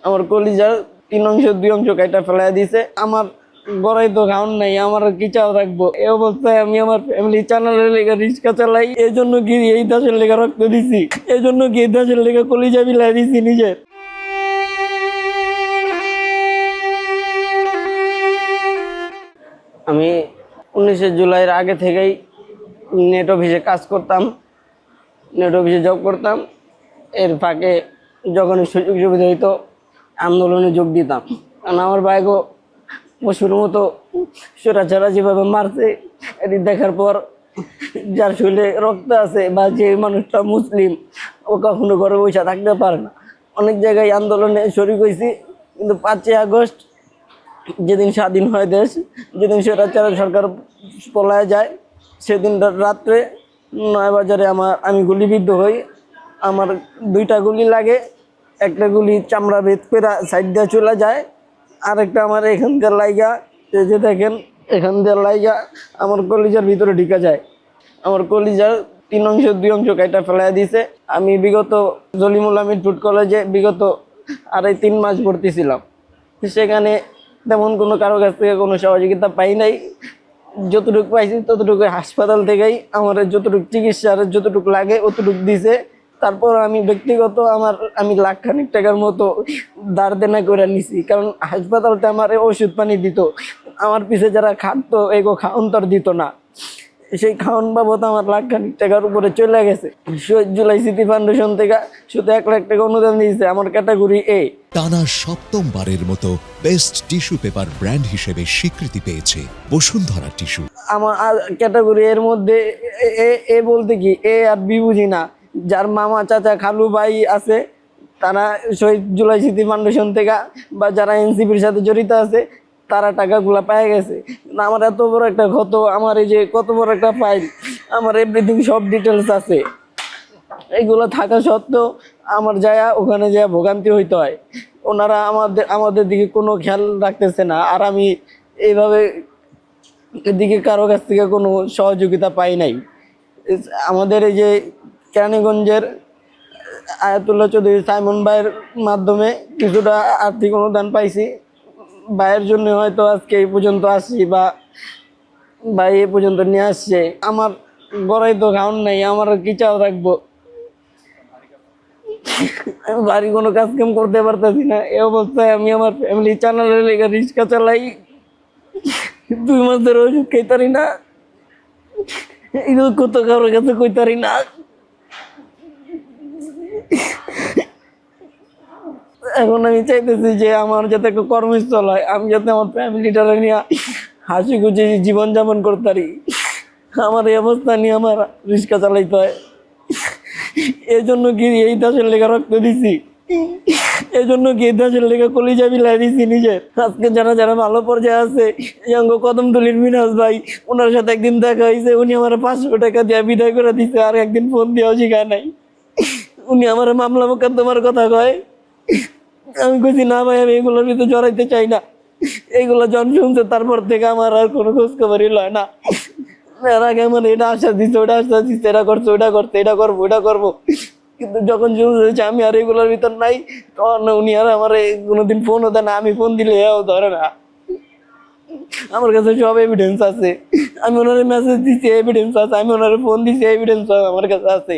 আমার কলিজার 3 অংশ 2 অংশ কাইটা ফেলাই দিছে। আমার গড়াই তো খাওন নাই, আমার কি চাও রাখবো। এই অবস্থায় আমি আমার ফ্যামিলি চ্যানেলের লেগে রিক্সা চালাই। এই জন্য কি এই দেশের লেগে রক্ত দিছি, এই জন্য কি এই দেশের লেগে কলিজা বিলাই দিছি নিজের। আমি 19শে জুলাইয়ের আগে থেকেই নেট অফিসে কাজ করতাম, নেট অফিসে জব করতাম। এর ফাঁকে যখনই সুযোগ সুবিধা হইতো আন্দোলনে যোগ দিতাম। কারণ আমার ভাইগো পশুর মতো চোরাচারা যেভাবে মারছে, এটি দেখার পর যার শরীরে রক্ত আছে বা যে মানুষটা মুসলিম ও কখনো ঘরে বসে থাকতে পারে না। অনেক জায়গায় আন্দোলনে শরিক হয়েছি, কিন্তু 5ই আগস্ট যেদিন স্বাধীন হয় দেশ, যেদিন স্বৈরাচার সরকার পলায় যায়, সেদিন রাত্রে 9 বাজারে আমি গুলিবিদ্ধ হই। আমার 2টা গুলি লাগে, একটা গুলি চামড়া ভেদ করে সাইড দিয়ে চলে যায়, আরেকটা আমার এখান দিয়ে লাইগা, এই যে দেখেন এখান দিয়ে লাইগা আমার কলিজার ভিতরে ঢুকে যায়। আমার কলিজার 3 অংশ 2 অংশ কাইটা ফেলাই দিছে। আমি বিগত জলিমুল আমিন ফুড কলেজে বিগত 2.5-3 মাস ভর্তি ছিলাম। সেখানে তেমন কোনো কারো কাছ থেকে কোনো সহযোগিতা পাই নাই। যতটুকু পাইছি ততটুকু হাসপাতাল থেকেই আমার যতটুকু চিকিৎসার যতটুকু লাগে অতটুকু দিছে। তারপর আমি ব্যক্তিগত আমি লাখখানিক টাকার মতো ধার দেনা করে নিছি, কারণ হাসপাতালতে আমার ওষুধ পানি দিত, আমার পিছে যারা খাটতো এগো খাওন তো দিত না। সেই খাওয়ান বাবদ আমার লাখখানিক টাকার উপরে চলে গেছে। শহীদ জুলাই স্মৃতি ফাউন্ডেশন থেকে শুধু 1 লাখ টাকা অনুদান দিয়েছে আমার ক্যাটাগরি এ। টানা 7ম বারের মতো বেস্ট টিস্যু পেপার ব্র্যান্ড হিসেবে স্বীকৃতি পেয়েছে বসুন্ধরা টিস্যু। আমার ক্যাটাগরি এর মধ্যে এ বলতে কি এ আর বি বুঝি না, যার মামা চাচা খালু ভাই আছে তারা শহীদ জুলাই স্মৃতি ফাউন্ডেশন থেকে বা যারা এনসিপির সাথে জড়িত আছে তারা টাকাগুলা পায়ে গেছে। আমার এত বড় একটা ক্ষত, আমার এই যে কত বড় একটা ফাইল, আমার এভরিথিং সব ডিটেলস আছে। এগুলো থাকা সত্ত্বেও আমার ওখানে ভোগান্তি হইতে হয়। ওনারা আমাদের দিকে কোনো খেয়াল রাখতেছে না। আর আমি এইভাবে এদিকে কারো কাছ থেকে কোনো সহযোগিতা পাই নাই। আমাদের এই যে কেরানীগঞ্জের আয়াতুল্লাহ চৌধুরী সাইমন ভাইয়ের মাধ্যমে কিছুটা আর্থিক অনুদান পাইছি। ভাইয়ের জন্য হয়তো আজকে এই পর্যন্ত আসছি বা ভাই এ পর্যন্ত নিয়ে আসছে। আমার গড়াই তো খাওন নাই, আমার কি চাও রাখবো। আমি বাড়ি কোনো কাজ কাম করতে পারতেছি না। এই অবস্থায় আমি আমার ফ্যামিলি চ্যানেলের লেগে রিক্সা চালাই। 2 মাস ধরে ওষুধ খাইতারি না, এগুলো কত কারোর কাছে কইতারি না। এখন আমি চাইতেছি যে আমার যাতে একটা কর্মস্থল হয়, আমি যাতে আমার ফ্যামিলিটারে নিয়ে হাসি খুশি জীবনযাপন করতে পারি। আমার এই অবস্থা নিয়ে আমার রিক্সা চালাইতে হয়। এই জন্য কি এই দেশের লেগে রক্ত দিছি, এই জন্য কি এই দেশের লেগে কলিজা বিলাই দিছি নিজের। আজকে যারা যারা ভালো পর্যায়ে আছে, এই অঙ্গ কদমতলির মিনাজ ভাই, ওনার সাথে একদিন দেখা হয়েছে, উনি আমার 500 টাকা দিয়ে বিদায় করে দিছে। আর একদিন ফোন দিয়েও শিখায় নাই। উনি আমার মামলা মোকদ্দমার কথা কয়। আমি কইছি না ভাই, আমি এগুলোর ভিতরে জড়াইতে চাই না। এইগুলো জন শুনছে তারপর থেকে আমার আর কোনো খোঁজ খবরই লয় না। এর আগে আমার এটা আশা দিচ্ছে, ওটা আশা দিচ্ছে, এটা করছে, ওটা করছে, এটা করবো, ওটা করবো। কিন্তু যখন শুনছে আমি আর এগুলোর ভিতর নাই, তখন উনি আর আমার কোনোদিন ফোনও দেয় না। আমি ফোন দিলে এও ধরে না। আমার কাছে সব এভিডেন্স আছে। আমি ওনার মেসেজ দিচ্ছি, এভিডেন্স আছে। আমি ওনার ফোন দিচ্ছি, এভিডেন্স আমার কাছে আছে।